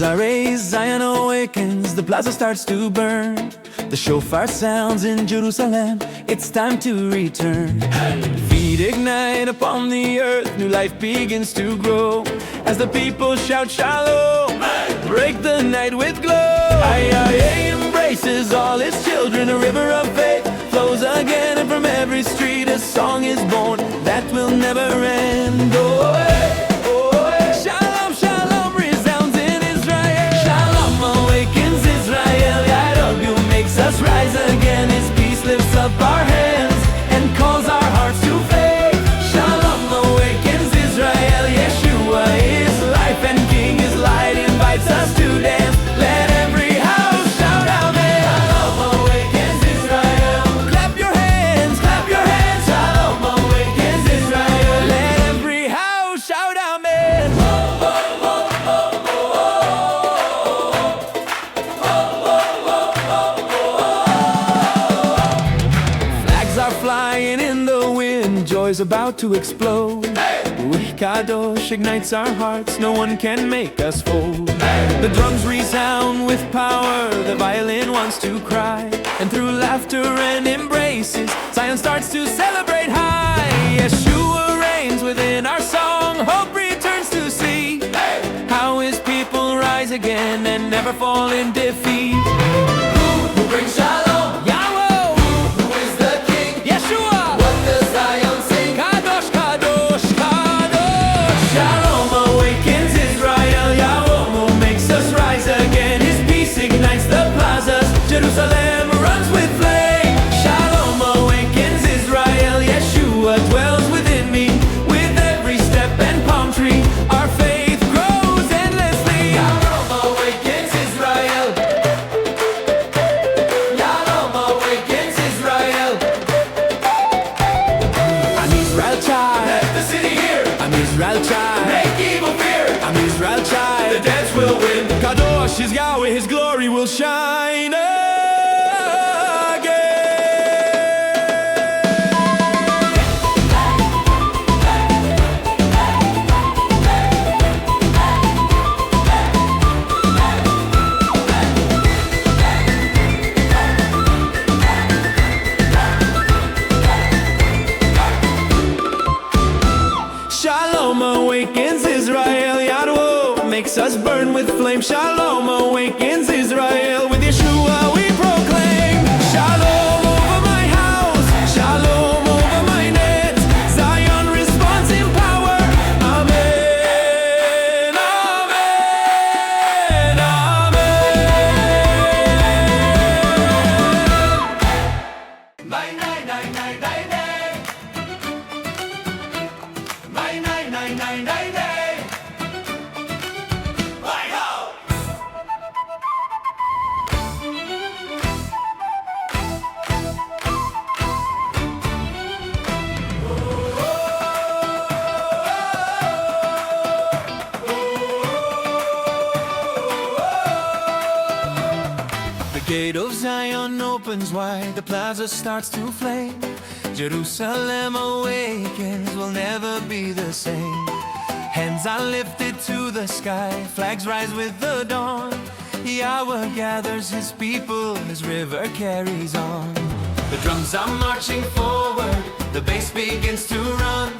are raised, Zion awakens, the plaza starts to burn. The shofar sounds in Jerusalem, it's time to return. Feet ignite upon the earth, new life begins to grow. As the people shout Shalom, break the night with glow. YHWH embraces all its children, a river of faith flows again, and from every street a song is born that will never end. Oh, hey, oh, hey. Shalom, shalom resounds in Israel. Shalom awakens Israel. YHWH makes us rise again. His peace lifts up our hands and calls our hearts to faith. Shalom awakens Israel. Yeshua is life and King is light, invites us to dance. Let every house shout out, man. Shalom awakens Israel. Clap your hands, clap your hands. Shalom awakens Israel. Let every house shout out, man. Flags are flying in the wind, joy's about to explode. Ruaj Kadosh ignites our hearts, no one can make us fold. The drums resound with power, the violin wants to cry, and through laughter and embraces, Zion starts to celebrate high. Yeshua reigns within our song, hope returns to see how his people rise again and never fall in defeat. Who brings shalom? Yahweh. Who is the King? Yeshua. What does Zion sing? Kadosh, Kadosh, Kadosh. Shalom awakens Israel. Yahweh makes us rise again. His peace ignites the plazas. Jerusalem runs with flame. Shalom awakens Israel. Yeshua dwells within me. With every step and palm tree, our faith grows endlessly. Shalom awakens Israel. Shalom awakens Israel. I'm Israel child. Let the city hear. I'm Israel child. Make evil fear. I'm Israel child. The dance will win. Kadosh is Yahweh, his glory will shine again. Shalom awakens Israel. YHWH makes us burn with flame. Shalom awakens Israel. With Yeshua we proclaim. Shalom over my house. Shalom over my net. Zion responds in power. Amen. Amen. Amen. Bye, night, night, night, night, night. Bye, night, night, night, night, night. Bye, ho. The gate of Zion opens wide, the plaza starts to flame. Jerusalem awakens, will never be the same. Hands are lifted to the sky, flags rise with the dawn. Yahweh gathers his people, his river carries on. The drums are marching forward, the bass begins to run.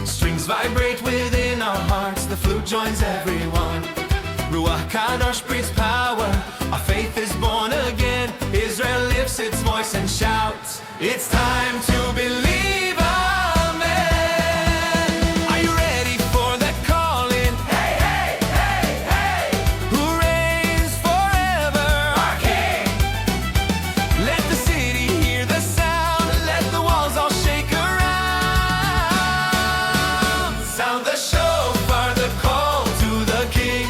Strings vibrate within our hearts, the flute joins everyone. Ruaj Kadosh breathes power, our faith is born again. Israel lifts its voice and shouts, it's time to believe, amen. Are you ready for the calling? Hey, hey, hey, hey. Who reigns forever? Our King. Let the city hear the sound, let the walls all shake around. Sound the shofar, the call to the King.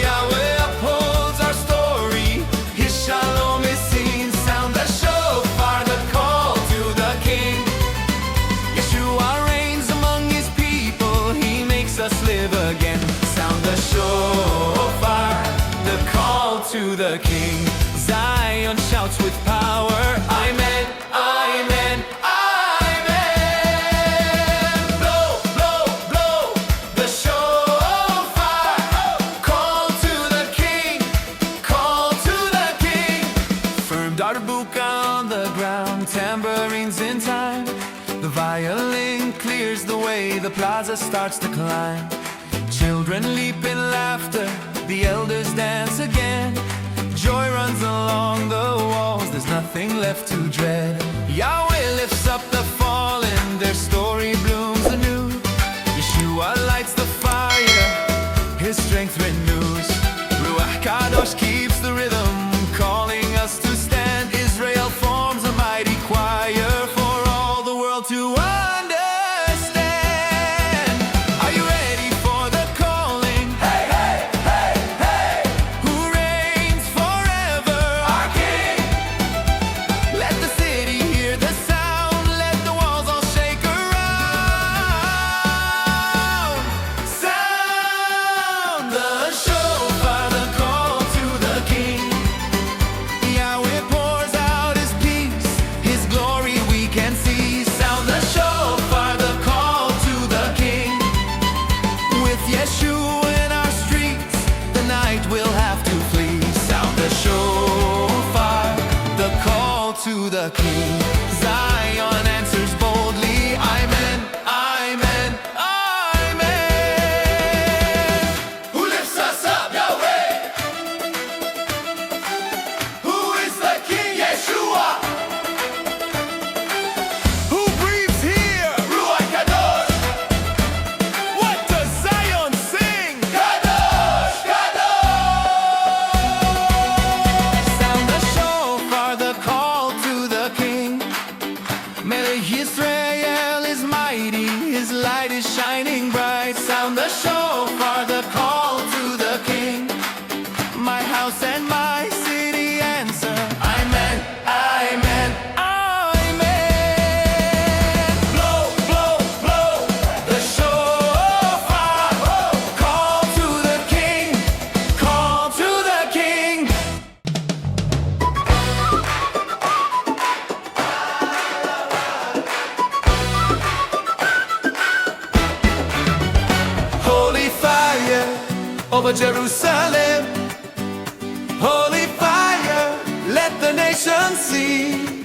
Yahweh upholds our story, his shalom is seen. Sound the shofar, the call to the King. Yeshua reigns among his people, he makes us live again. Sound the shofar, the call to the King. Zion shouts with power, amen, amen, amen. Blow, blow, blow the shofar, call to way, the plaza starts to climb. Children leap in laughter, the elders dance again. Joy runs along the walls, there's nothing left to dread. Yahweh lifts up the fallen, their story blooms anew. Yeshua lights the fire, his strength renews. Ruaj Kadosh keeps the rhythm, calling us to stand. Israel forms a mighty choir for all the world to understand. Are you ready for the calling? Hey, hey, hey, hey! Who reigns forever? Our King. Let the city hear the sound, let the walls all shake around. Sound the shofar, the call to the King. Yahweh pours out his peace, his glory we can see. Sound the shofar, the call to the King. With Yeshua in our streets, the night will have to flee. Sound the shofar, the call to the King. Zion answers boldly, Amen, Amen, Amen. Who lifts us up, Yahweh? Who is the King, Yeshua? Who breathes here? Ruaj Kadosh. What does Zion sing? Kadosh, Kadosh. Sound the shofar, the call to the King. Melej Yisrael is mighty, his light is shining bright. Sound the shofar, the call to the King. My house and my city answer, Amen, Amen, Amen. Blow, blow, blow the shofar, call to the King, call to the King. Holy fire over Jerusalem. Holy fire, let the nations see.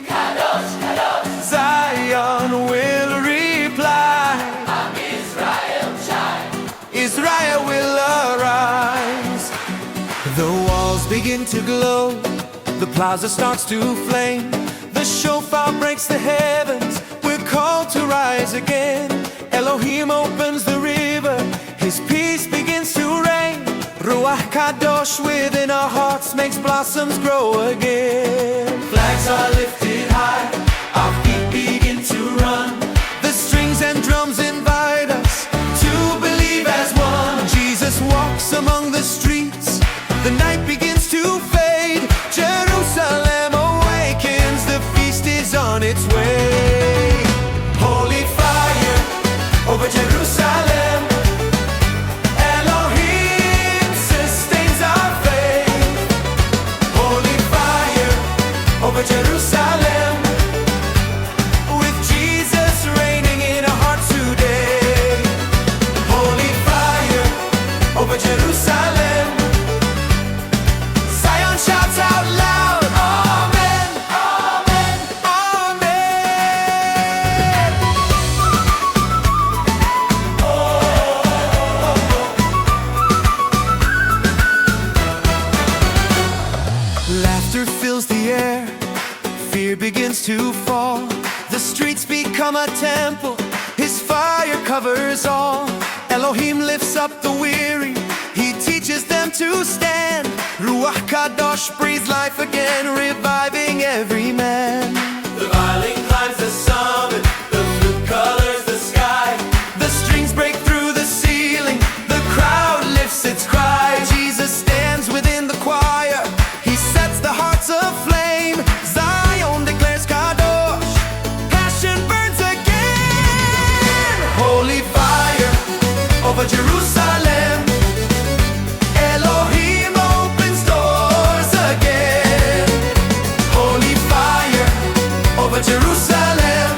Kadosh, Kadosh, Zion will reply. Am Israel child. Israel will arise. The walls begin to glow, the plaza starts to flame. The shofar breaks the heavens, we're called to rise again. Elohim opens the river, his peace begins to reign. Ruaj Kadosh within our hearts makes blossoms grow again. Flags are lifted high, our feet begin to run. The strings and drums invite us to believe as one. Jesus walks among the streets, the night begins to fade. Jerusalem awakens, the feast is on its way. Holy fire over Jerusalem. Elohim sustains our faith. Holy fire over Jerusalem. With Jesus reigning in our hearts today. Holy fire over Jerusalem. Zion shouts out loud, Amen, Amen, Amen. Laughter fills the air, fear begins to fall. The streets become a temple, his fire covers all. Elohim lifts up the weary, he teaches them to stand. Ruaj Kadosh breathes life again, reviving every man. The violin climbs the summit, the flute colors the sky. The strings break through the ceiling, the crowd lifts its cry. Jesus stands within the choir, he sets the hearts aflame. Zion declares Kadosh, passion burns again. Holy fire over Jerusalem. Elohim opens doors again. Holy fire over Jerusalem.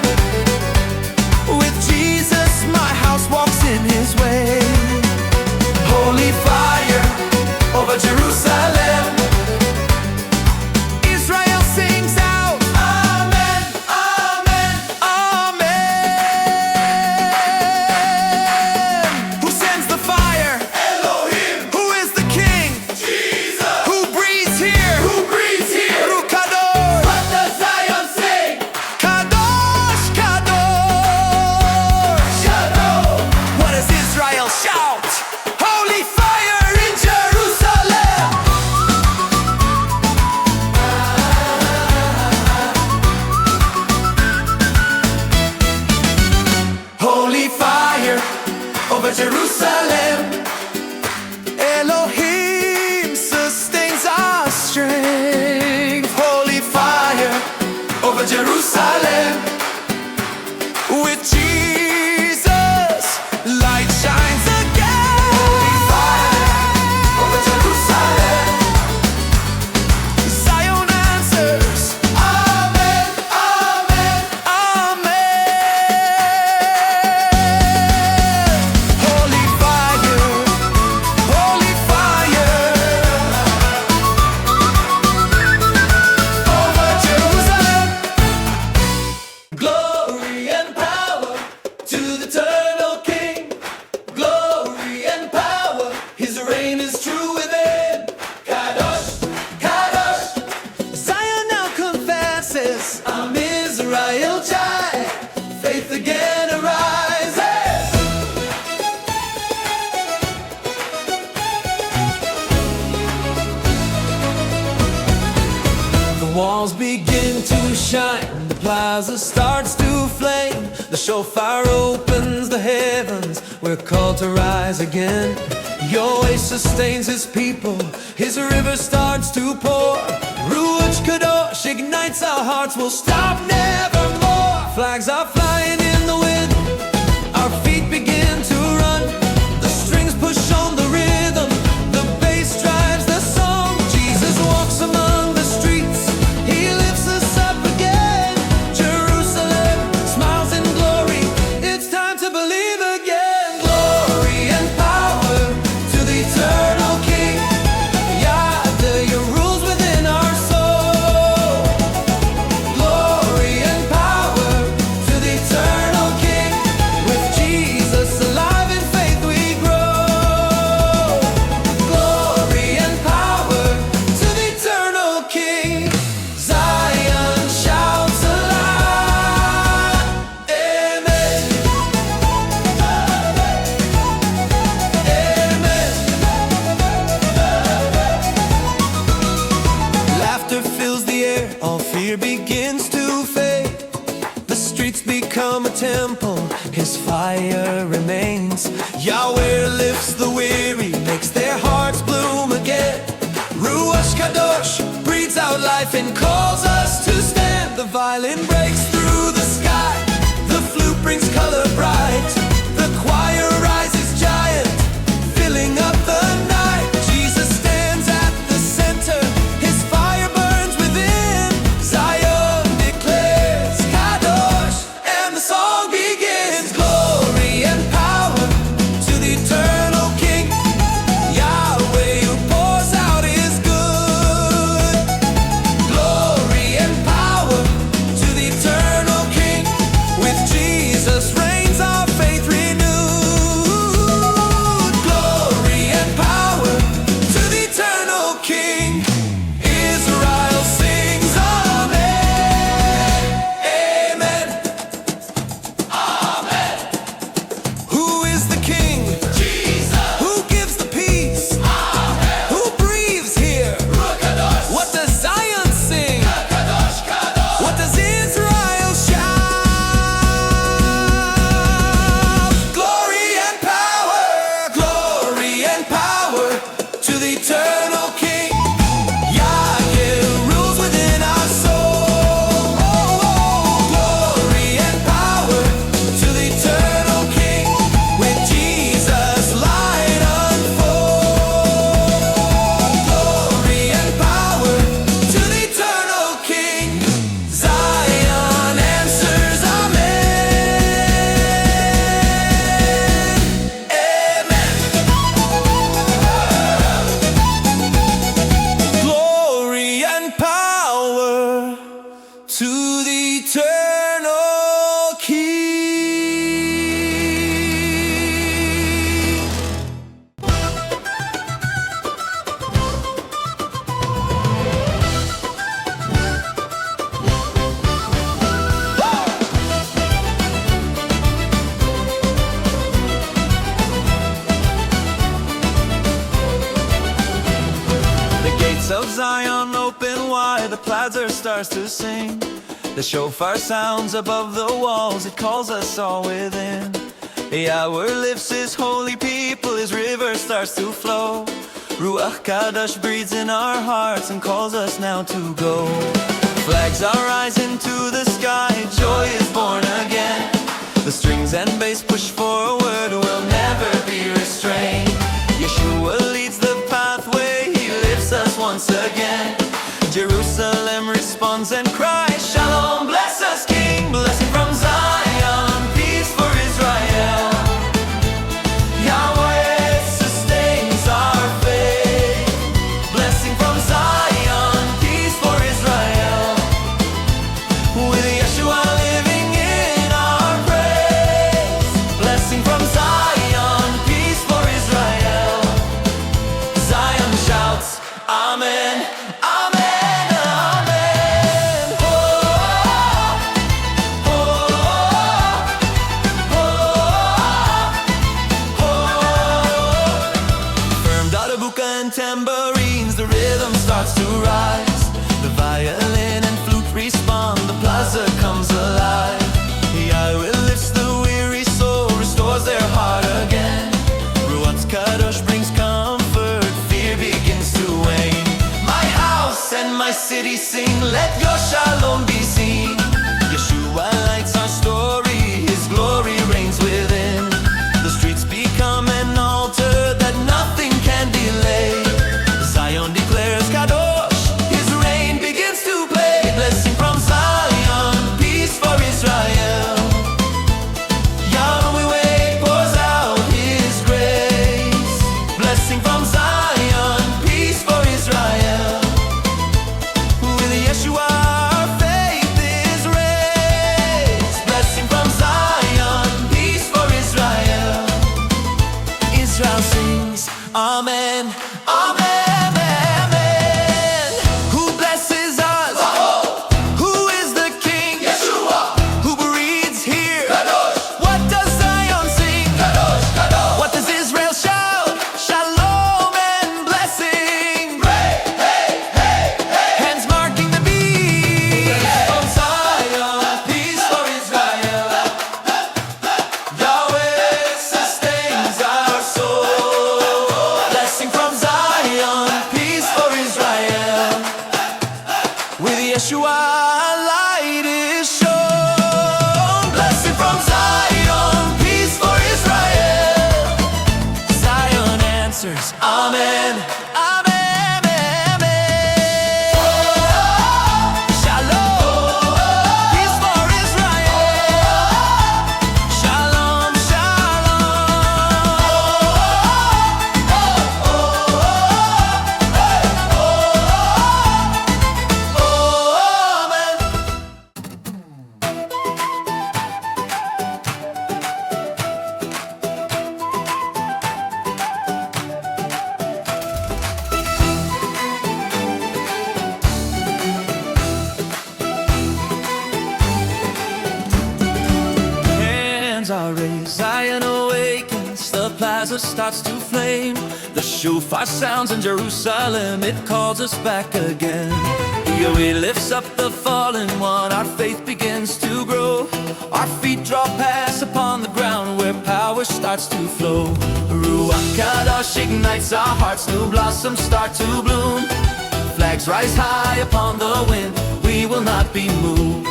With Jesus my house walks in his way. Holy fire over Jerusalem. Israel sings out, Amen, Amen, Amen. Jerusalem. Elohim sustains our strength. Holy fire over Jerusalem. With Jesus, light shines again. Holy fire over Jerusalem. Zion answers, Amen, Amen, Amen. Holy fire over Jerusalem. Glory and power to the eternal King. Glory and power, His reign is true within. Kadosh, Kadosh. Zion now confesses, I'm Israel child. Faith again arises. The walls begin to shine, the plaza starts to flame. The shofar opens the heavens, we're called to rise again. Yahweh sustains His people, His river starts to pour. Ruaj Kadosh ignites our hearts, we'll stop nevermore. Flags are flying in the wind, our feet begin to run. The strings push on the rhythm, the bass drives the song. Jesus walks among the streets, He lifts us up again. Jerusalem smiles in glory, it's time to believe again. Glory and power to the eternal King. Your rules within our soul. Glory and power to the eternal King. With Jesus alive in faith we grow. Glory and power to the eternal King. Zion shouts aloud, Amen, Amen. Laughter fills the air, all fear begins to fade. The streets become a temple, His fire remains. Yahweh lifts the weary, makes their hearts bloom again. Ruaj Kadosh breathes out life and calls us to stand. The violin breaks through the sky, the flute brings color bright. The choir rises giant, filling up the night. Jesus stands at the center, His fire burns within. Zion declares Kadosh, and the song begins. Glory and power to the eternal King. Yahweh who pours out His good. Glory and power to the eternal King. With Jesus reigns our faith renewed. Glory and power to the eternal King. Israel sings Amen, Amen, Amen. Who is the King? Jesus. Who gives the peace? Amen. Who breathes here? Ruaj Kadosh. What does Zion sing? Kadosh, Kadosh. What does Israel shout? Glory and power to the eternal King. Yahweh rules within our soul. Glory and power to the eternal King. With Jesus light unfold. Glory and power to the eternal King. Zion answers Amen, Amen. Glory and power to the eternal King. The gates of Zion open wide, the plaza starts to sing. The shofar sounds above the walls, it calls us all within. Yahweh lifts His holy starts to flow. Ruaj Kadosh breathes in our hearts and calls us now to go. Flags are rising to the sky, joy is born again. The strings and bass push forward, will never be restrained. Yeshua leads the pathway, he lifts us once again. Jerusalem responds and cries, Shalom, bless us King, blessing from Zion, peace for Israel. Yahweh sustains our faith, blessing from Zion, peace for Israel. With Yeshua living in our praise, blessing from Zion, peace for Israel. Zion shouts, Amen, Amen. Darbuka and tambourines, the rhythm starts to rise. The violin and flute respond, the plaza comes alive. YHWH lifts the weary soul, restores their heart again. Ruaj Kadosh brings comfort, fear begins to wane. My house and my city sing, let your shalom be seen. Yeshua lights our story, his glory reigns within. The streets become an altar that nothing can delay. Zion declares Kadosh, his reign begins to play. Blessing from Zion, peace for Israel. YHWH pours out his grace. Blessing from Zion, peace for Israel. With Yeshua our faith is raised. Blessing from Zion, peace for Israel. Israel sings, Amen, Amen, Amen. Who blesses us? Who is the King? Yeshua, Who breathes here? Kadosh, What does Zion sing? Kadosh, Kadosh. What does Israel shout? Shalom and blessing. Hey, hey, hey, hey. Hands marking the beat. From Zion, peace for Israel. Yahweh sustains our soul. Blessing from Zion, peace for Israel. With Yeshua, light is shown. Blessing from Zion, peace for Israel. Zion answers, Amen, Amen, Amen. Shalom, peace for Israel. Shalom, Amen. Hands are raised, Zion awakens, the plaza starts to flame. The Shofar sounds in Jerusalem, it calls us back again. YHWH lifts up the fallen one, our faith begins to grow. Our feet draw pass upon the ground where power starts to flow. Ruaj Kadosh ignites our hearts, new blossoms start to bloom. Flags rise high upon the wind, we will not be moved.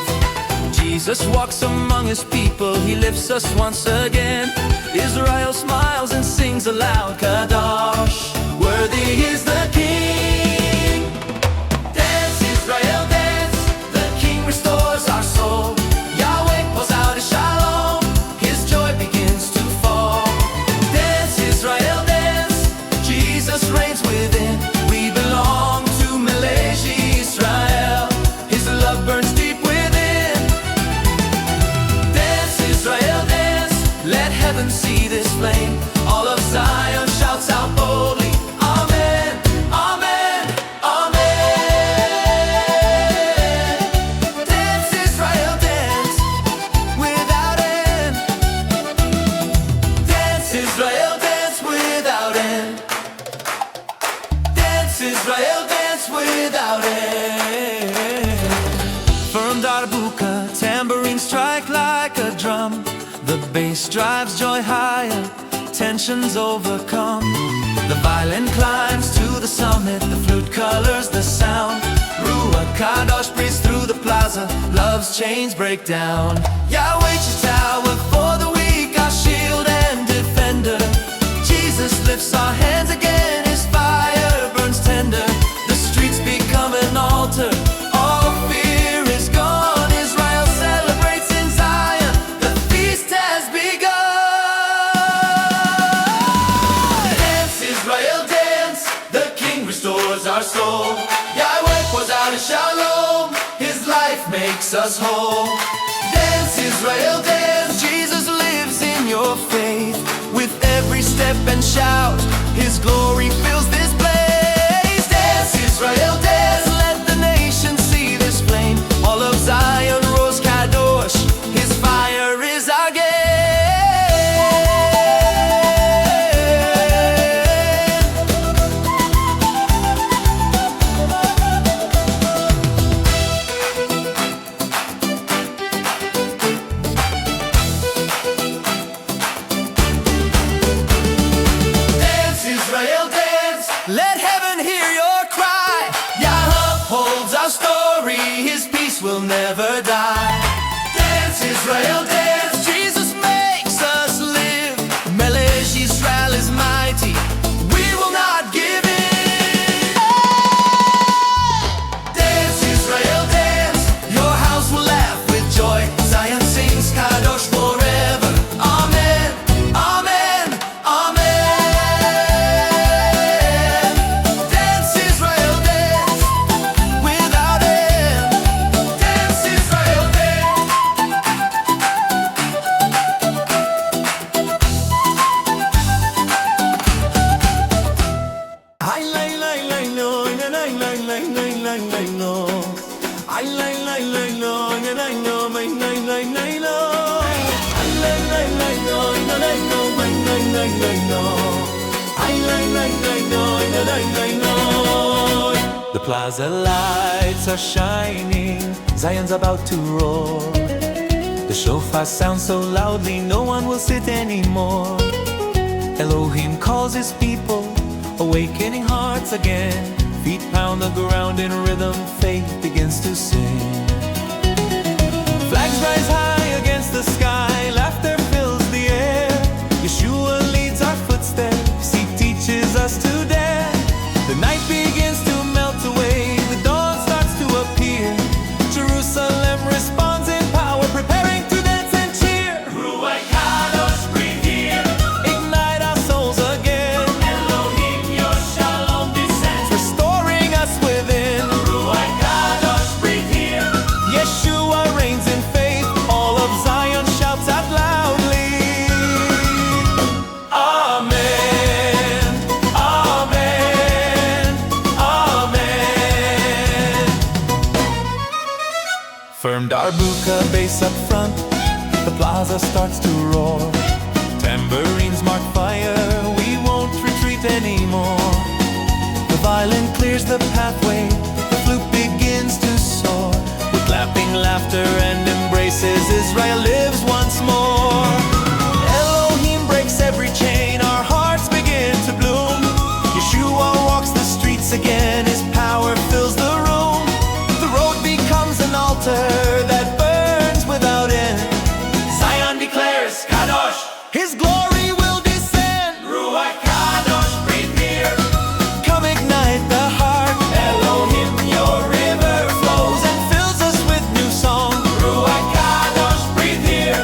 Jesus walks among his people, he lifts us once again. Israel smiles and sings aloud, Kadosh, worthy is the King. Dance, Israel, dance, the King restores our soul. Yahweh pours out his shalom, his joy begins to fall. Dance, Israel, dance, Jesus reigns within. We belong to Melej Yisrael, his love burns deep within. Dance, Israel, dance, let heaven see this flame. All of Zion shouts out boldly, Amen, Amen, Amen. Dance, Israel, dance, without end. Dance, Israel, dance without end. Dance, Israel, dance without end. From darbuka, tambourines strike like a drum. The bass drives joy higher, tensions overcome. The violin climbs to the summit, the flute colors the sound. Ruaj Kadosh breathes through the plaza, love's chains break down. YHWH for the weak, our shield and defender. Jesus lifts our hands again, his fire burns tender. The streets become an altar, all fear is gone. Israel celebrates in Zion, the feast has begun. Dance, Israel, dance, the King restores our soul. YHWH was out in Shalom, his life makes us whole. Dance, Israel, dance, Jesus lives in your faith. With every step and shout, his glory fills this place. Dance, Israel, dance, let the nation see this flame. All of Zion, Ruaj Kadosh, his fire is our gain. Let heaven hear your cry. YHWH holds our story, his peace will never die. Dance, Israel, dance, Jesus makes us live. Melej Yisrael is mighty, we will not give in. Dance, Israel, dance, your house will laugh with joy. Zion sings Kadosh forever. Amen, amen, amen. The plaza lights are shining, Zion's about to roar. The shofar sounds so loudly, no one will sit anymore. Elohim calls his people, awakening hearts again. Feet pound the ground in rhythm, faith begins to sing. Flags rise high against the sky, laughter fills the air. Yeshua leads our footsteps, he teaches us to dare. The night begins to melt away, the dawn starts to appear. Jerusalem responds in power, preparing to dance and cheer. Ruaj Kadosh, breathe here. Ignite our souls again. Elohim, your Shalom descends. Restoring us within. Ruaj Kadosh, breathe here. Yeshua reigns in faith, all of Zion shouts out loudly. Amen, amen, amen. Firm darbuka bass up front, the plaza starts to roar. Tambourines mark fire, we won't retreat anymore. The violin clears the pathway, the flute begins to soar. With clapping, laughter and embraces, Israel lives once more. Elohim breaks every chain, our hearts begin to bloom. Yeshua walks the streets again, his power fills the room. The road becomes an altar that burns without end. Zion declares Kadosh, his glory will descend. Ruaj Kadosh, breathe here. Come ignite the heart. Elohim, your river flows And fills us with new song. Ruaj Kadosh, breathe here.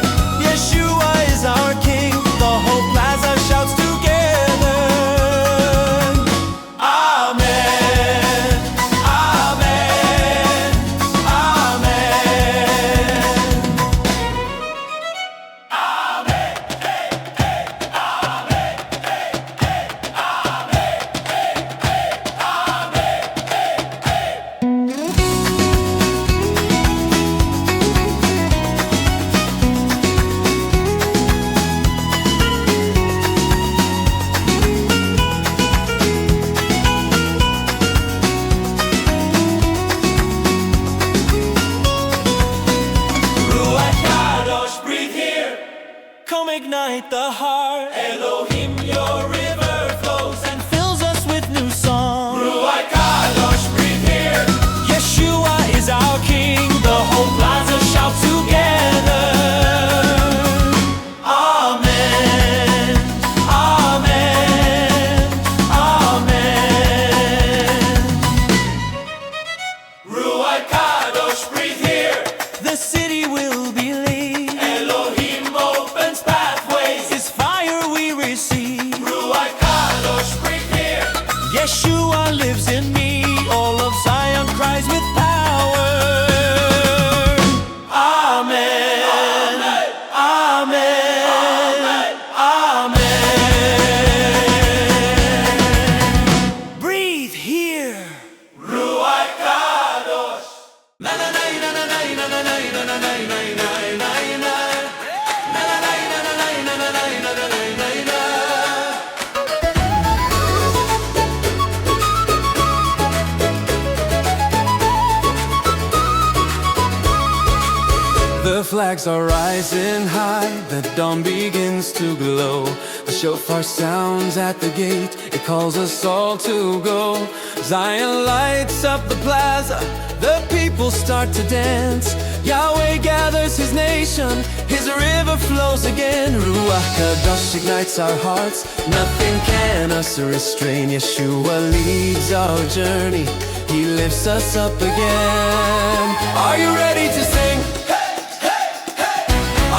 flags are rising high, the dawn begins to glow. The shofar sounds at the gate, it calls us all to go. Zion lights up the plaza, the people start to dance. Yahweh gathers his nation, his river flows again. Ruaj Kadosh ignites our hearts, nothing can us restrain. Yeshua leads our journey, he lifts us up again. Are you ready to sing? Hey, hey, hey.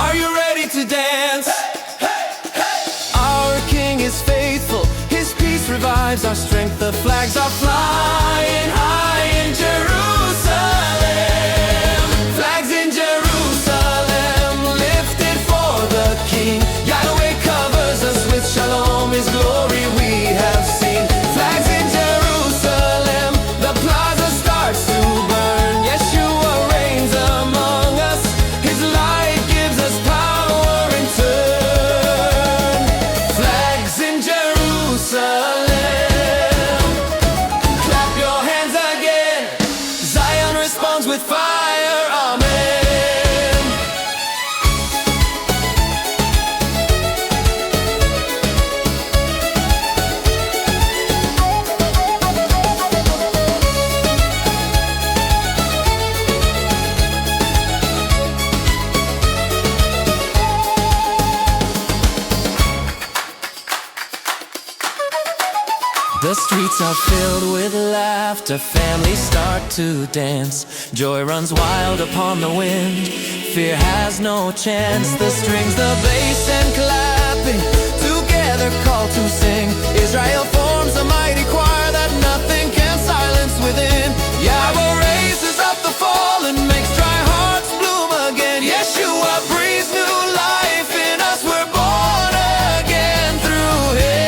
Are you ready to dance? Hey, hey, hey. Our King is faithful, his peace revives our strength. The flags are flying high in Jerusalem. Flags in Jerusalem, lifted for the King. Yahweh covers us with Shalom, his glory we have seen. Flags in Jerusalem, the plaza starts to burn. Yeshua reigns among us, his light gives us power in turn. Flags in Jerusalem, clap your hands again. Zion responds with fire, amen. The streets are filled with laughter, families start to dance. Joy runs wild upon the wind, fear has no chance. The strings, the bass and clapping, together call to sing. Israel forms a mighty choir that nothing can silence within. Yahweh raises up the fallen, makes dry hearts bloom again. Yeshua breathes new life in us, we're born again through him.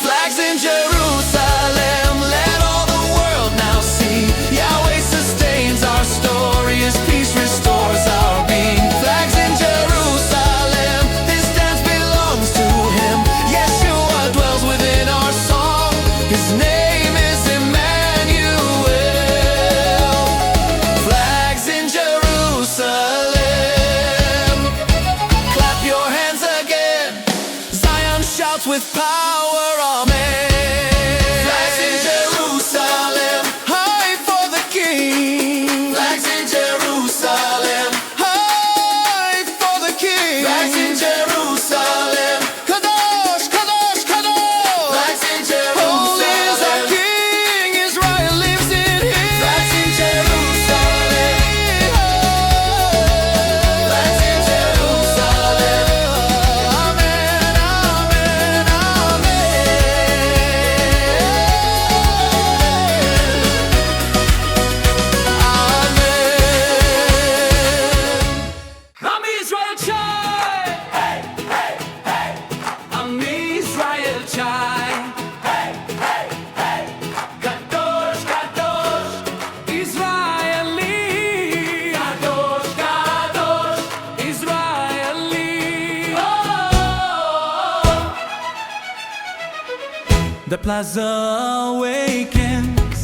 Flags in Jerusalem, let all the world now see. Yahweh sustains our story, his peace restores our being. Flags in Jerusalem, this dance belongs to him. Yeshua dwells within our song, his name is Emmanuel. Flags in Jerusalem, clap your hands again. Zion shouts with power, amen. Flags in Jerusalem, high for the King. Flags in Jerusalem, high for the King. Flags in Jerusalem, Kadosh, Kadosh, Kadosh. Flags in Jerusalem, holy is our King, Israel lives in him. Flags in Jerusalem, flags in Jerusalem, amen, amen, Am Israel Chai. Hey, hey, hey. Am Yisrael Chai. Hey, hey, hey. Kadosh, Kadosh. Israeli. Kadosh, Kadosh. Israeli. Oh. The plaza awakens,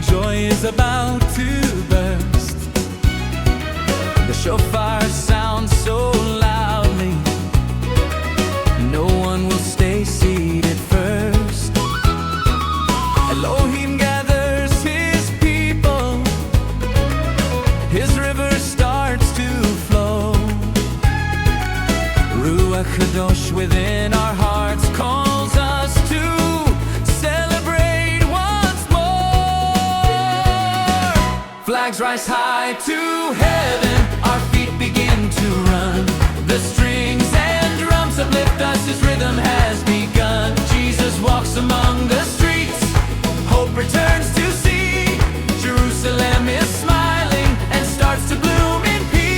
joy is about to burst. The shofar sounds so loudly, no one will stay seated first. Elohim gathers his people, his river starts to flow. Ruaj Kadosh within our hearts calls us to celebrate once more. Flags rise high to heaven, our feet begin to run. The strings and drums uplift us, his rhythm has begun. Jesus walks among the streets, hope returns to see. Jerusalem is smiling and starts to bloom in peace.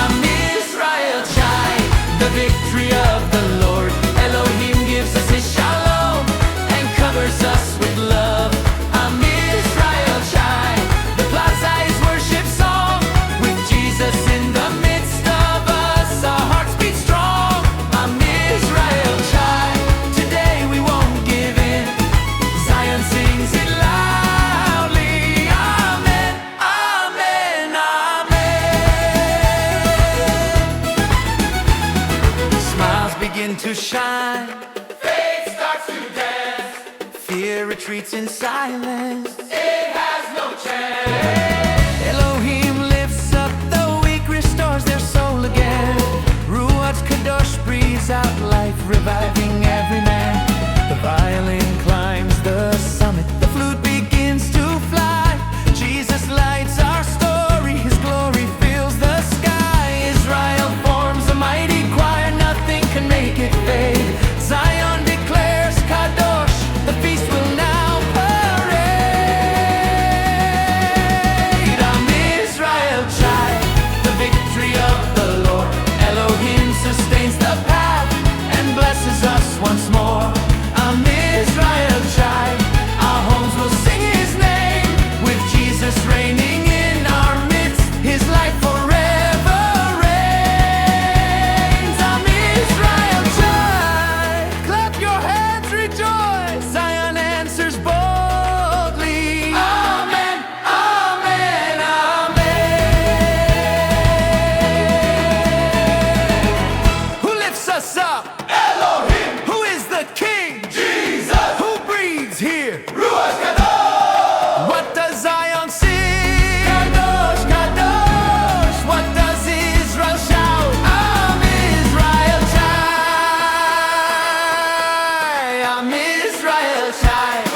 Am Israel Chai, the victory of the Lord. Elohim gives us his shalom and covers us with love. Am Israel Chai, the plaza is worship song. With Jesus in the midst of us, our hearts beat strong. Am Israel Chai. begin to shine. Faith starts to dance. Fear retreats in silence. It has no chance. Elohim lifts up the weak, restores their soul again. Ruaj Kadosh breathes out life, reviving every man. The violin climbs the summit, the flute begins to fly. Jesus lights our story, his glory fills the sky. Israel forms a mighty choir, nothing can make it fade. Zion declares Kadosh, the feast will now parade. I'm Israel child, the victory of the Lord. Elohim sustains the path and blesses us once more. I'm Israel child, our homes will sing his name. With Jesus reigning in our midst, his life forever reigns. I'm Israel child, clap your hands, rejoice. Zion answers boldly. Amen, amen, amen. Who lifts us up? Elohim. Who is the King? Jesus. Who breathes here? Ruaj Kadosh. What does Zion sing? Kadosh, Kadosh. What does Israel shout? I'm Israel child. I'm Israel child.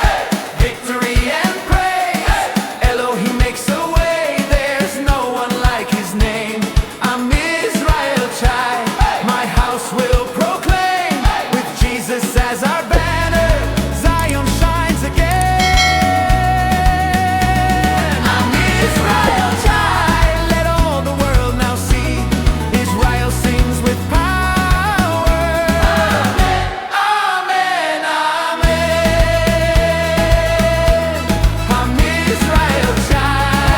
Victory and praise. Elohim makes a way. There's no one like his name. I'm Israel child. My house will proclaim. With Jesus as our banner, Zion shines again. I'm Israel child. Let all the world now see. Israel sings with power. Amen, amen. I'm Israel child.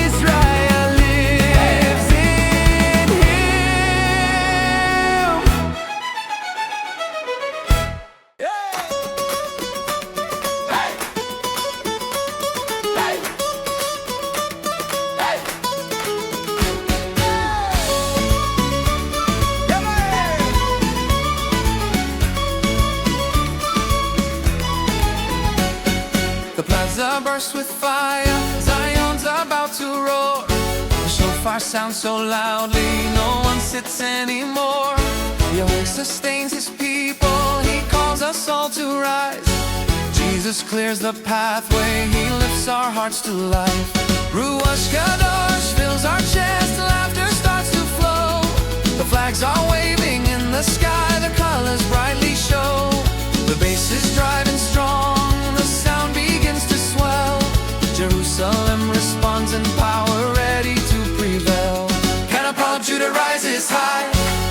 Israel lives in him. The plaza bursts with fire, Zion's about to roar. The shofar sounds so loudly, no one sits anymore. Yahweh sustains his people, he calls us all to rise. Jesus clears the pathway, he lifts our hearts to life. Ruaj Kadosh fills our chest, laughter starts to flow. The flags are waving in the sky, the colors brightly show. The bass is driving strong, the sound begins to swell. Jerusalem responds in power, ready to prevail. Catapult Judah rises high,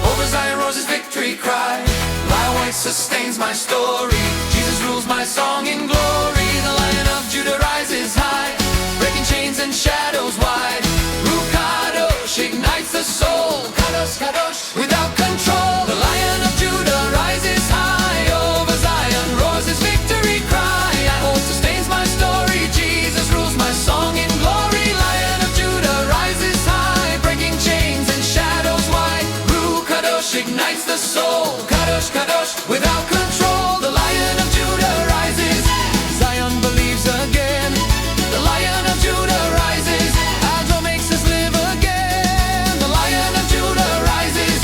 over Zion rose his victory cry. Yahweh sustains my story, Jesus rules my song in glory. The Lion of Judah rises high, breaking chains and shadows wide. Ruaj Kadosh ignites the soul, Kadosh, Kadosh, without control. The Lion of Judah rises high, over Zion roars his victory cry. Yahweh sustains my story, Jesus rules my song in glory. Lion of Judah rises high, breaking chains and shadows wide. Ruaj Kadosh ignites the soul, Kadosh, Kadosh, without control. The Lion of Judah rises, Zion believes again. The Lion of Judah rises, Adonai makes us live again. The Lion of Judah rises,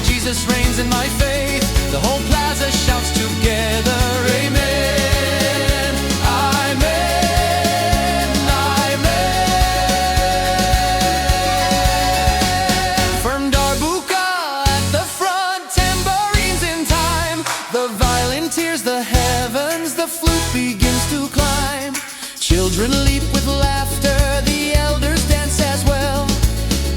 Jesus reigns in my faith. The whole plaza shouts together, amen, amen, amen. Firm darbuka at the front, tambourines in time. The violin tears the heavens, the flute begins to climb. Children leap with laughter, the elders dance as well.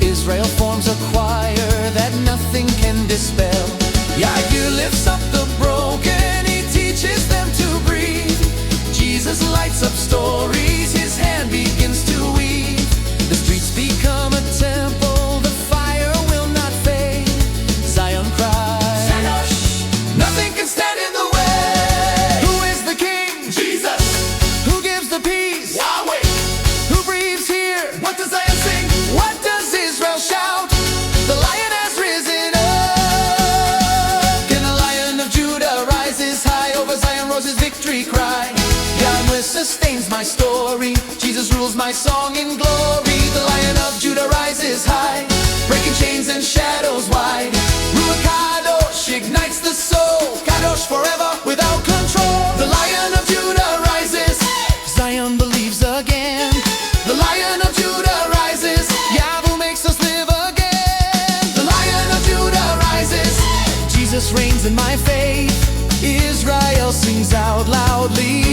Israel forms a choir that nothing can dispel. YHWH lifts up the broken, he teaches them to breathe. Jesus lights up stories, his hand begins to weave. The streets become a temple, the fire will not fade. Zion cries, nothing can stand in the way. Who is the King? Jesus. Who gives the peace? Yahweh. Who breathes here? What does Zion sing? What does Israel shout? The Lion has risen up. song in glory. The Lion of Judah rises high, breaking chains and shadows wide. Ruaj Kadosh ignites the soul, Kadosh forever without control. The Lion of Judah rises, Zion believes again. The Lion of Judah rises, YHWH makes us live again. The Lion of Judah rises, Jesus reigns in my faith. Israel sings out loudly.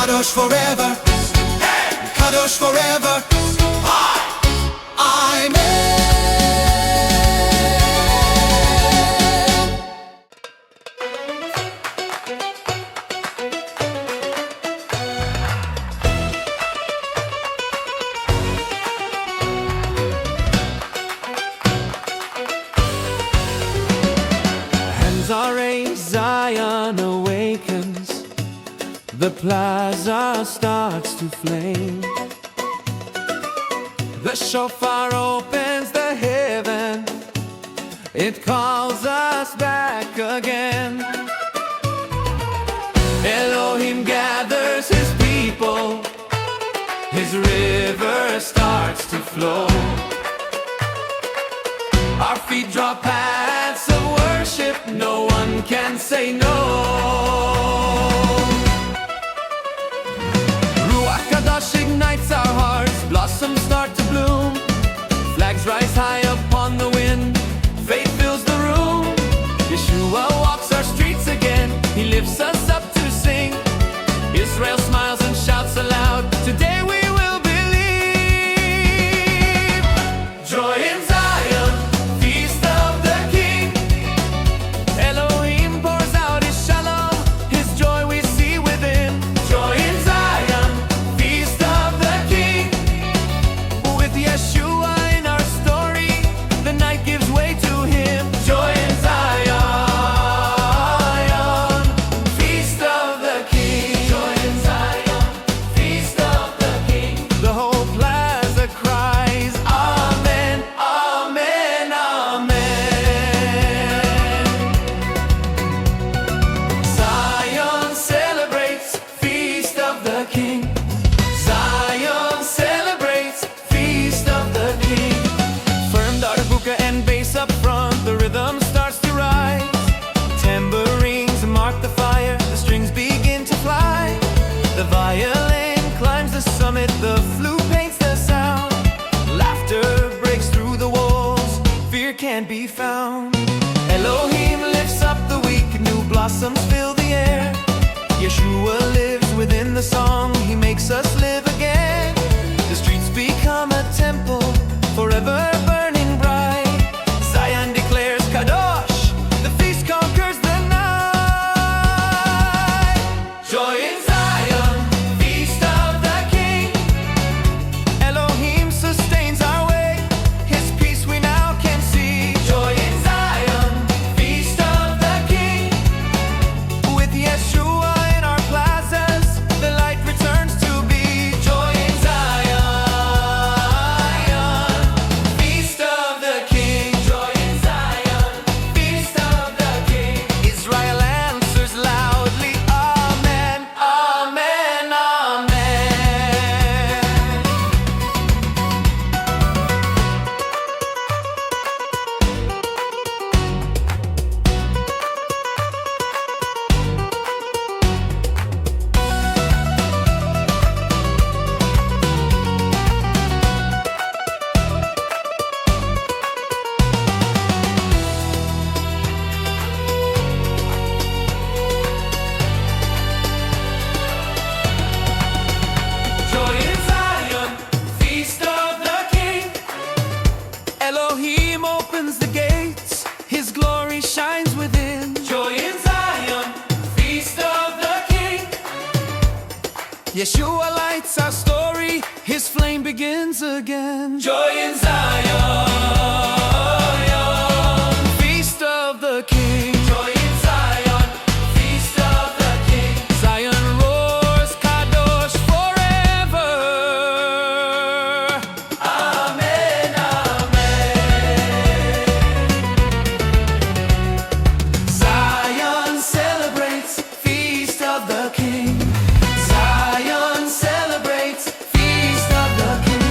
Kadosh forever, Kadosh forever, Amen. Hands are raised, Zion awakens. The plaza starts to flame. The shofar opens the heaven. It calls us back again. Elohim gathers his people. His river starts to flow. Our feet draw paths of worship. No one can say no. Ruaj Kadosh ignites our hearts, blossoms start to bloom. Flags rise high upon the wind, faith fills the room. Yeshua walks our streets again, he lifts us up to sing. Israel smiles and shouts aloud, today we will believe. Joy in Zion, feast of the King. Elohim pours out his shalom, his joy we see within. Joy in Zion, feast of the King. With Yeshua in our story, the night gives way to him. Joy in Zion, feast of the King. Joy in Zion, feast of the King. The whole plaza cries, Amen, Amen, Amen. Zion celebrates, feast of the King. Zion celebrates, feast of the King. Firm darbuka and bass up front, the rhythm starts to rise. Tambourines mark the fire, the strings begin to fly. The violin climbs the summit, the flute paints the sound. Laughter breaks through the walls, fear can't be found. Elohim lifts up the weak, new blossoms fill the air. Yeshua lives within the song, he makes us live again. The streets become a temple, forever burning bright. Zion declares Kadosh, the feast conquers the night. Joy in Zion, feast of the King. Elohim sustains our way, his peace we now can see. Joy in Zion, feast of the King. With Yeshua in our plazas, the light returns to be. Joy in Zion, feast Yeshua lights our story, his flame begins again. Joy in Zion. Feast of the King. Joy in Zion. Feast of the King. Zion roars Kadosh forever. Amen, amen. Zion celebrates Feast of the King. Zion celebrates Feast of the King.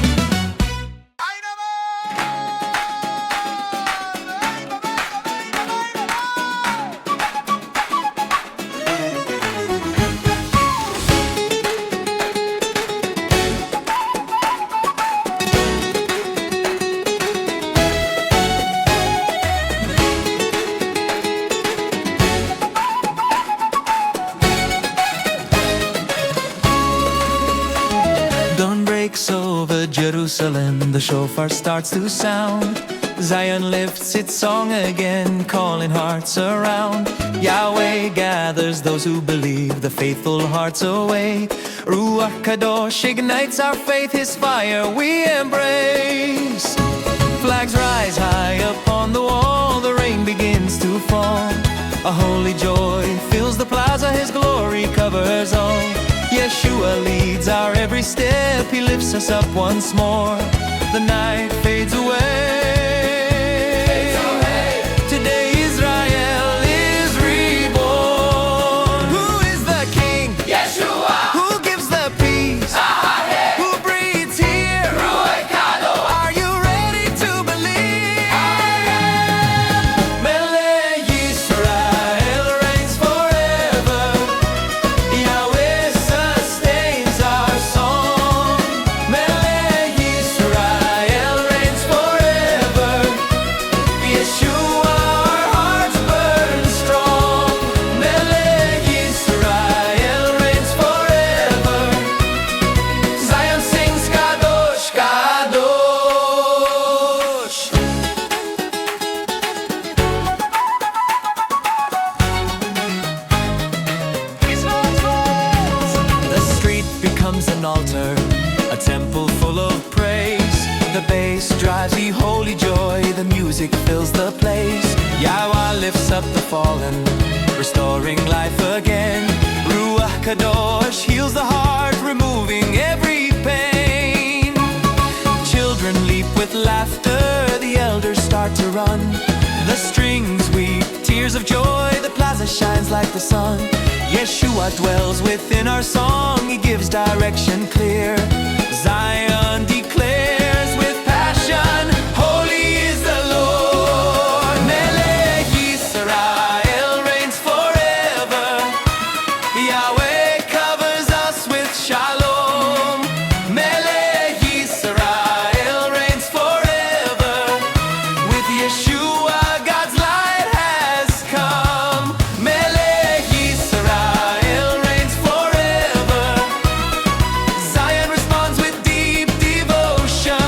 Dawn breaks over Jerusalem, the shofar starts to sound. Zion lifts its song again, calling hearts around. Yahweh gathers those who believe, the faithful hearts away. Ruaj Kadosh ignites our faith, his fire we embrace. Flags rise high upon the wall, the rain begins to fall. A holy joy fills the plaza, his glory covers all. Yeshua leads our every step, he lifts us up once more. The night fades away. Today Israel is reborn. Who is the King? Yeshua. Who gives the peace? Who breathes here? Ruaj Kadosh. Are you ready to believe? Melej Yisrael reigns forever. Yahweh sustains our song. Melej Yisrael reigns forever. Yeshua, our hearts burn strong. Melej Yisrael reigns forever. Zion sings Kadosh, Kadosh. The street becomes an altar, a temple full of praise. The bass drives the holy joy, the music fills the place. Yahweh lifts up the fallen, restoring life again. Ruach Kadosh heals the heart, removing every pain. Children leap with laughter, the elders start to run. The strings weep, tears of joy, the plaza shines like the sun. Yeshua dwells within our song, he gives direction clear. Zion declares with passion, holy is the Lord. Melej Yisrael reigns forever. Yahweh covers us with Shalom. Melej Yisrael reigns forever. With Yeshua, God's light has come. Melej Yisrael reigns forever. Zion responds with deep devotion.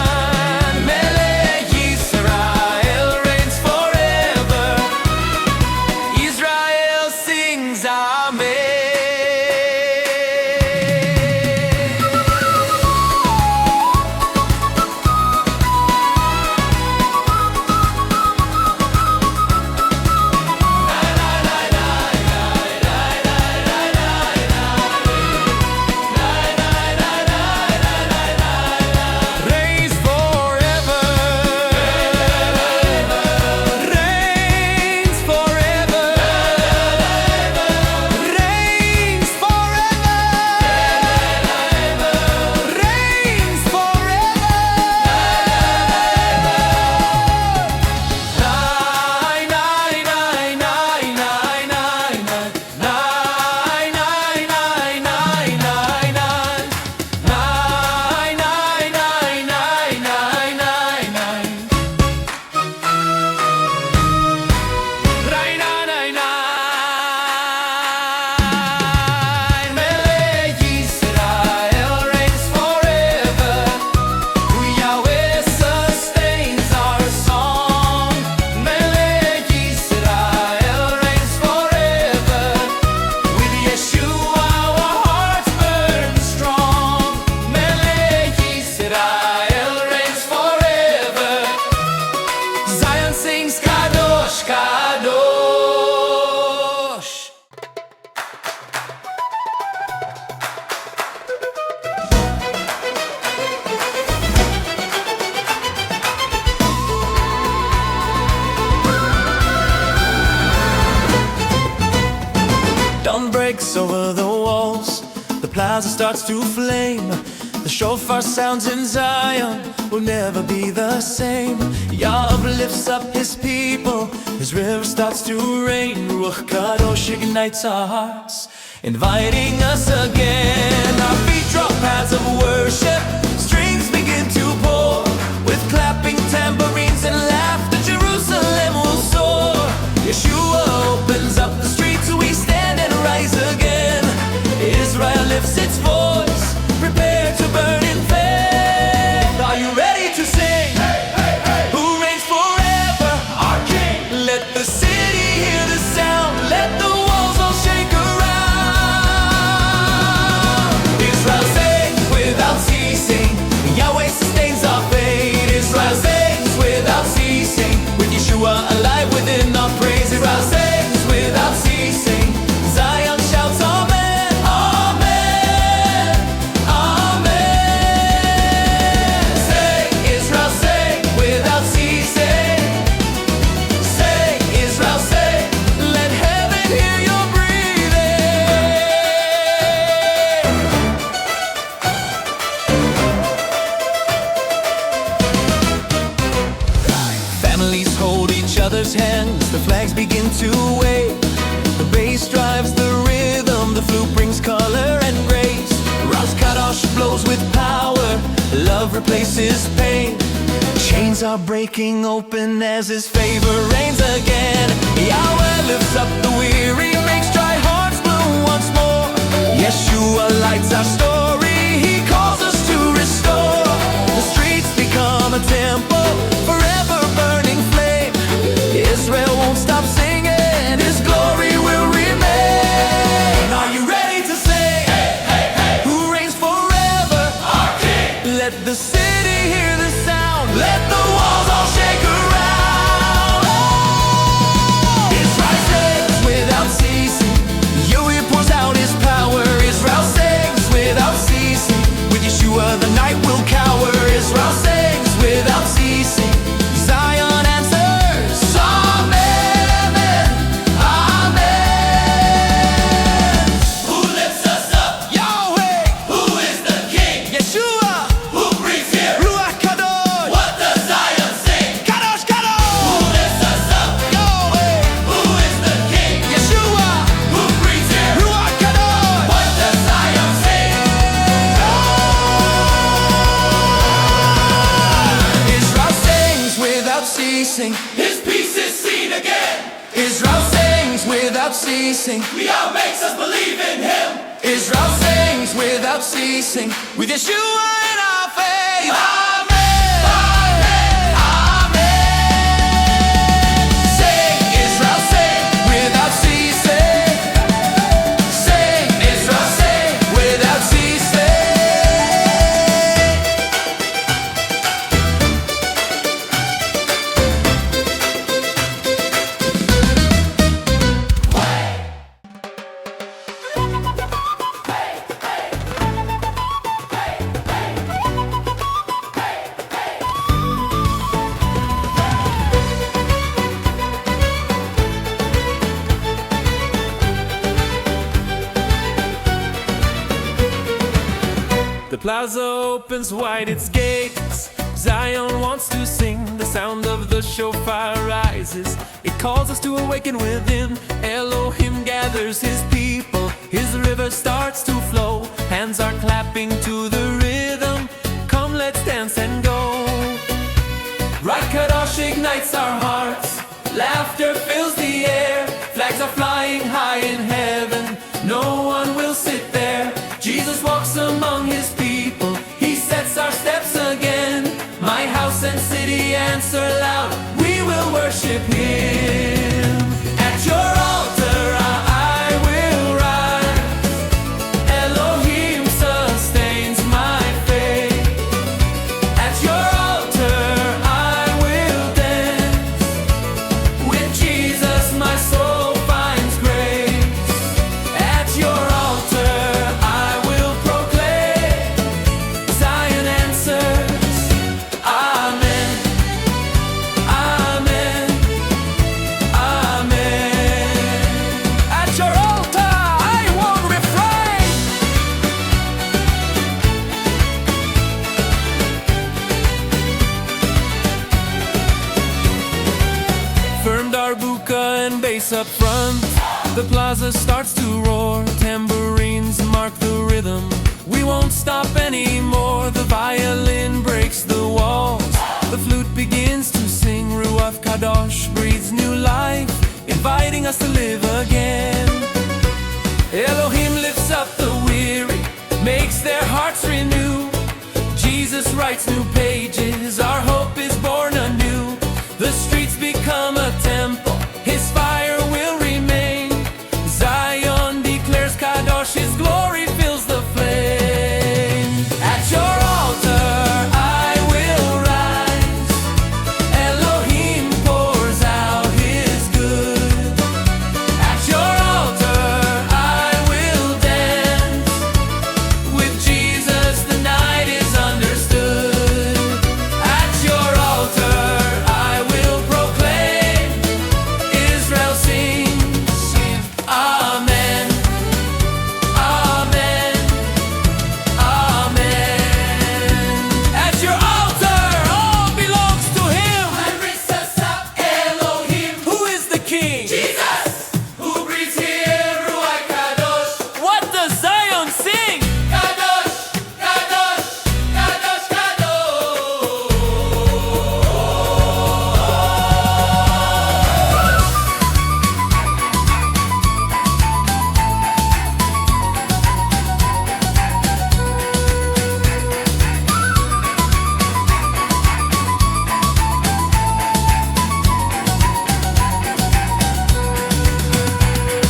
breaks over the walls. The plaza starts to flame. The shofar sounds in Zion will never be the same. YHWH lifts up his people. His river starts to rain. Ruaj Kadosh ignites our hearts, inviting us again. Our feet drop paths of worship. Strings begin to pour. With clapping tambourines and laughter, Jerusalem will soar. Yeshua opens up the streets. We stand and rise again. Israel lifts its voice, prepare to burn in faith. Are you ready to sing? Hey, hey, hey. Who reigns forever? Our King. Let the city hear the sound. Let the walls all shake around. Israel sings without ceasing. Yahweh sustains our faith. Israel sings without ceasing. With Yeshua alive within our praise. Israel sings without ceasing. Zion shouts amen, amen, amen. Sing, Israel, sing without ceasing. Sing, Israel, sing. Let heaven hear your breathing. Families hold each other's hands. The flags begin to wave. The bass drives the rhythm. The flute brings color and grace. Ruaj Kadosh blows with power. Love replaces pain. Chains are breaking open as his favor reigns again. YHWH lifts up the weary, makes dry hearts bloom once more. Yeshua lights our story. He calls us to restore. The streets become a temple, forever burning flame. Israel won't stop singing. His glory will remain. Are you ready to sing? Hey, hey, hey. Who reigns forever? Our King. Let the city hear the sound. Let the walls all shake around. Israel sings without ceasing. Yahweh pours out his power. Israel sings without ceasing. With Yeshua the night will cower. Israel sings without ceasing. Zion answers amen, amen. Who lifts us up? Yahweh, Who is the King? Yeshua, Who brings here? Ruaj Kadosh, What does Zion sing? Kadosh, Who Kadosh. lifts us up? Yahweh, Who is the King? Yeshua, Who brings here? Ruaj Kadosh. What does Zion sing? Israel sings without ceasing. His peace is seen again. Israel sings without ceasing. Yah makes us believe in Him. Israel sings without ceasing. With Yeshua in our faith. Amen. Amen. Amen. Sing, Israel, sing without ceasing. Sing, Israel, sing without ceasing. The plaza opens wide its gates. Zion wants to sing. The sound of the shofar rises. It calls us to awaken within. Elohim gathers his people. His river starts to flow. Hands are clapping to the rhythm. Come, let's dance and go. Ruaj Kadosh ignites our hearts. Laughter fills the air. Flags are flying high in heaven. No one will sit there. Jesus walks among his people. He sets our steps again. My house and city answer loud. We will worship him. At your altar I will rise. Elohim sustains my faith. At your altar I will dance. With Jesus my soul finds grace. At your altar I will proclaim. Zion answers amen, amen. darbuka and bass up front. The plaza starts to roar, tambourines mark the rhythm. We won't stop anymore, the violin breaks the walls. The flute begins to sing, Ruaj Kadosh breathes new life, inviting us to live again. Elohim lifts up the weary, makes their hearts renew. Jesus writes new pages, our hope is born anew. The streets become a temple, His fire will remain. Zion declares Kadosh, His glory fills the flame. At your altar I will rise, Elohim pours out His good. At your altar I will dance, with Jesus the night is understood. At your altar I will proclaim, Israel sings, Amen, Amen, Amen. At your altar all belongs to Him. Elohim, who is the King? Jesus, who breathes here, Ruaj Kadosh. What does Zion sing? Kadosh, Kadosh, Kadosh, Kadosh.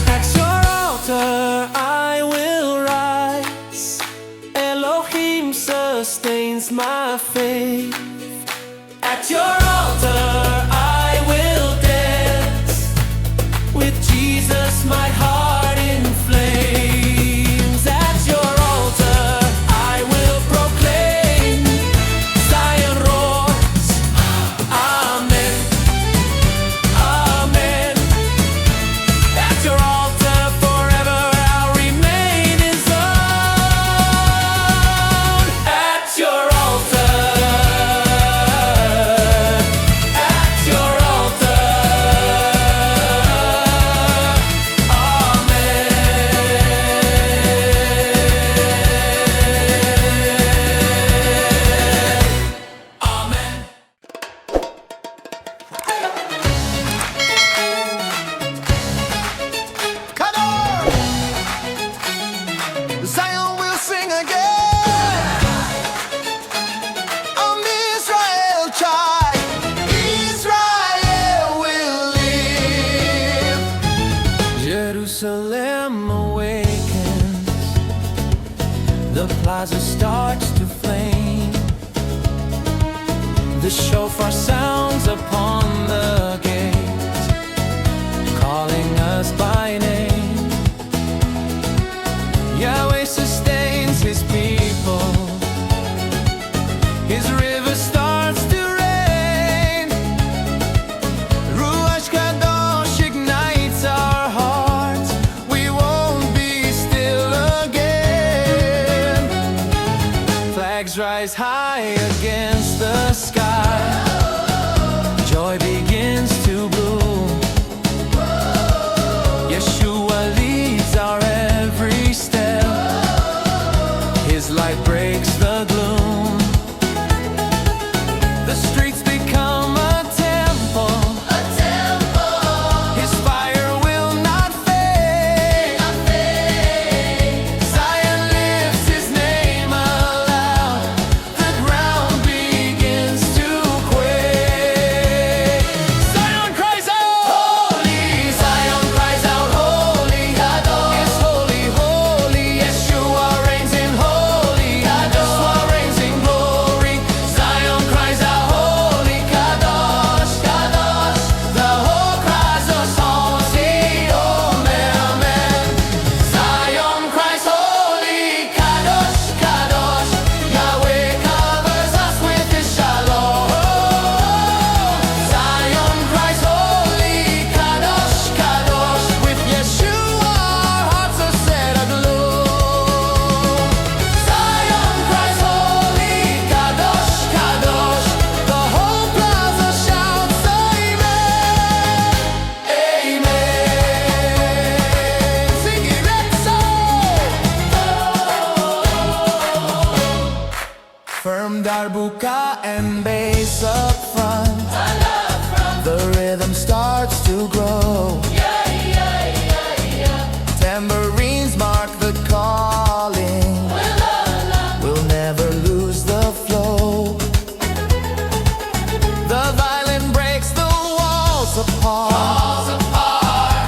At your altar I will rise, Elohim sustains my faith. At your altar I will dance, with Jesus my heart in flames. At your altar I will proclaim, Zion roars, Amen, Amen. At your altar forever I'll remain His own. At your altar, at your altar, Amen, Kadosh! Zion will sing again. Israel child, Israel will live. Jerusalem awakens, the plaza starts to flame. The shofar sounds upon the gate, calling us by name. Yahweh sustains His people, His river starts to rain. Ruaj Kadosh ignites our hearts, we won't be still again. Flags rise high against the sky, darbuka and bass up front. The rhythm starts to grow. Tambourines mark the calling. We'll never lose the flow. The violin breaks the walls apart.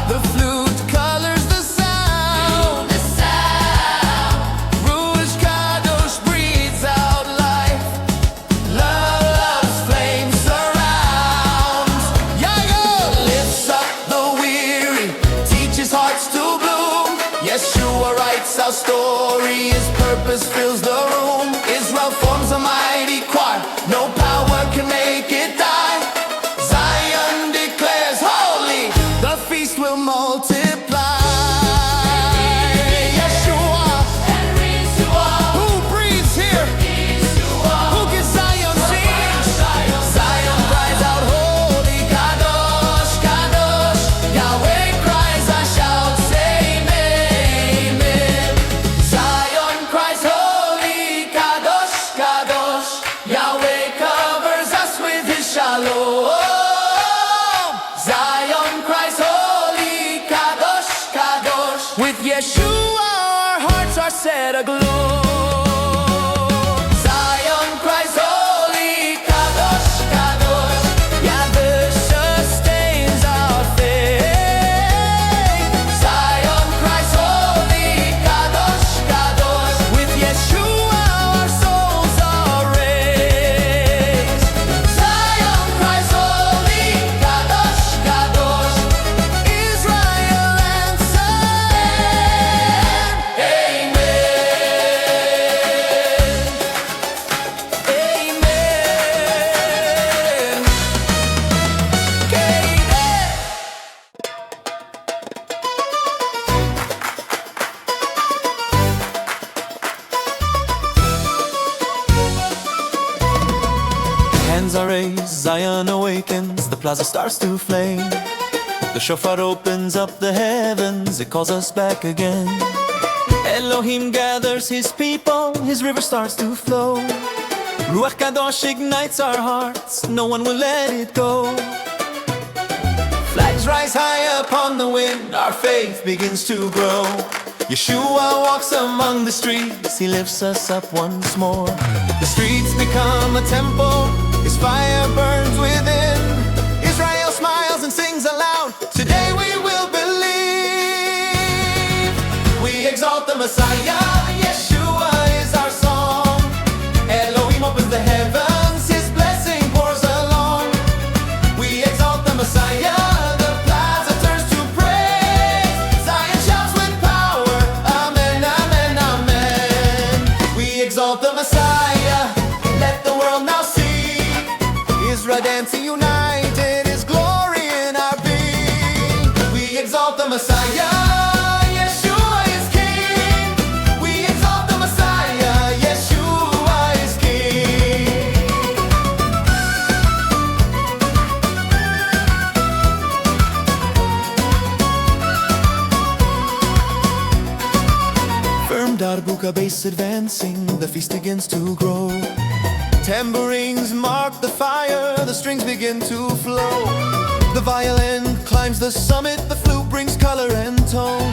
The flute colors the sound. Ruaj Kadosh breathes out life. Love's flame surrounds. YHWH lifts up the weary, teaches hearts to bloom. Yeshua writes our story, his purpose fills the room. Israel forms a mighty choir, no power can make it die. Zion declares holy, the feast will multiply. Yeshua, who breathes here? Who gives Zion sing? Zion cries out, holy Kadosh, Kadosh. Yahweh cries, I shout, say amen. Zion cries, holy Kadosh, Kadosh. Yahweh covers us with his shalom. Zion cries, holy Kadosh, Kadosh. With Yeshua our hearts are set aglow. Zion cries, holy Kadosh, Kadosh. YHWH sustains our faith. Zion cries, holy Kadosh, Kadosh. With Yeshua our souls are raised. Zion cries, holy Kadosh, Kadosh. Israel answered, amen. Hands are raised, Zion awakens, the plaza starts to flame. The shofar opens up the heavens, it calls us back again. Elohim gathers his people, his river starts to flow. Ruaj Kadosh ignites our hearts, no one will let it go. Flags rise high upon the wind, our faith begins to grow. Yeshua walks among the streets, he lifts us up once more. The streets become a temple, his fire burns within. Israel smiles and sings aloud, today we will believe. We exalt the Messiah, Yeshua is our song. Elohim opens the heavens, his blessing pours along. We exalt the Messiah, the plaza turns to praise. Zion shouts with power, amen, amen, amen. We exalt the Messiah, let the world now see. Israel dancing united, his glory in our being. We exalt the Messiah, Yeshua is King. We exalt the Messiah, Yeshua is King. Firm darbuka bass advancing, the feast begins to grow. Tambourines mark the fire, the strings begin to flow. The violin climbs the summit, the flute brings color and tone.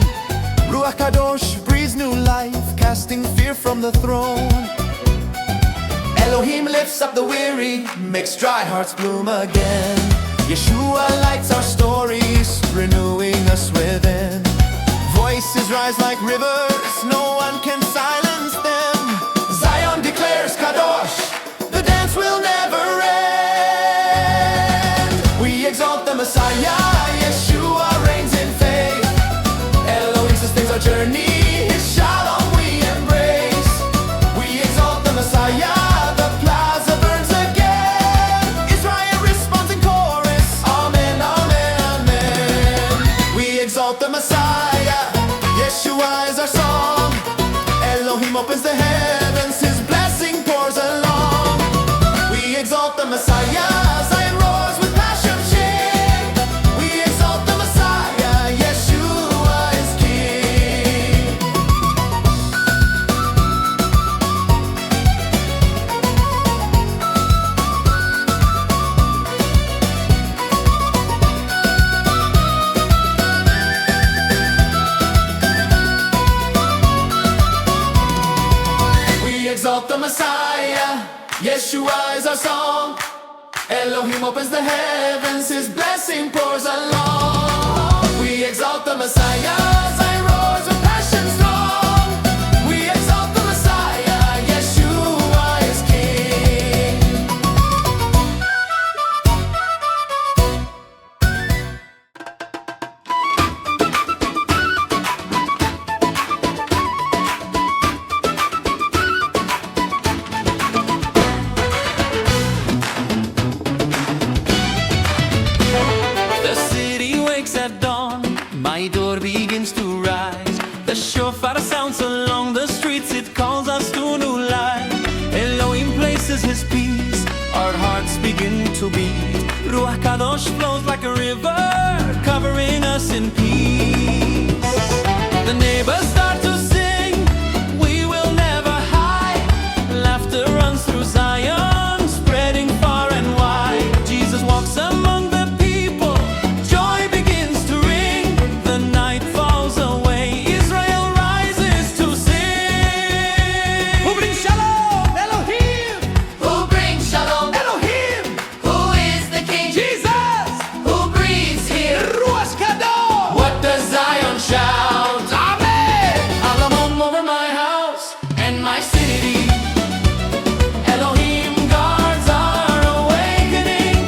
Ruaj Kadosh breathes new life, casting fear from the throne. Elohim lifts up the weary, makes dry hearts bloom again. Yeshua lights our stories, renewing us within. Voices rise like rivers, no one can silence them. Zion declares Kadosh, the dance will never end. We exalt the Messiah, Yeshua reigns in faith. Elohim sustains our journey, his shalom we embrace. We exalt the Messiah, the plaza burns again. Israel responds in chorus, amen, amen, amen. We exalt the Messiah, Yeshua is our song. Elohim opens the heavens, his blessing pours along. We exalt the Messiah, Zion roars with passion sing. We exalt the Messiah, Yeshua is King. Yeshua is our song. Elohim opens the heavens, His blessing pours along. We exalt the Messiah, Zion roars with passion strong. We exalt the Messiah, Yeshua is King. The city wakes at dawn, my door begins to rise. The shofar sounds along the streets, it calls us to new life. Elohim places His peace, our hearts begin to beat. Ruaj Kadosh flows like a river, covering us in peace. The neighbors start to sing, we will never hide. Laughter runs through Zion, spreading far and wide. Jesus walks among the people, joy begins to ring. The night falls away, Israel rises to sing. Who brings shalom? Elohim! Who brings shalom? Elohim! Who is the King? Jesus! Who breathes here? Ruaj Kadosh! What does Zion shout? Amen! Shalom over my house and my city. Elohim guards our awakening.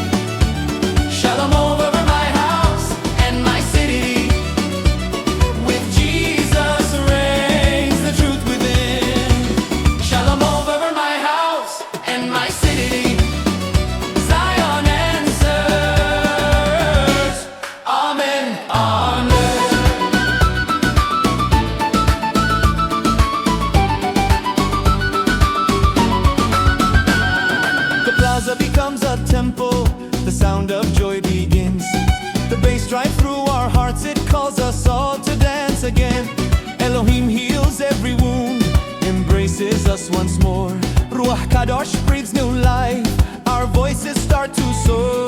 Shalom over my house and my city. With Jesus reigns the truth within. Shalom over my house and my city. Zion answers. Amen. Amen. The plaza becomes a temple, the sound of joy begins. The bass drives through our hearts, it calls us all to dance again. Elohim heals every wound, embraces us once more. Ruaj Kadosh breathes new life, our voices start to soar.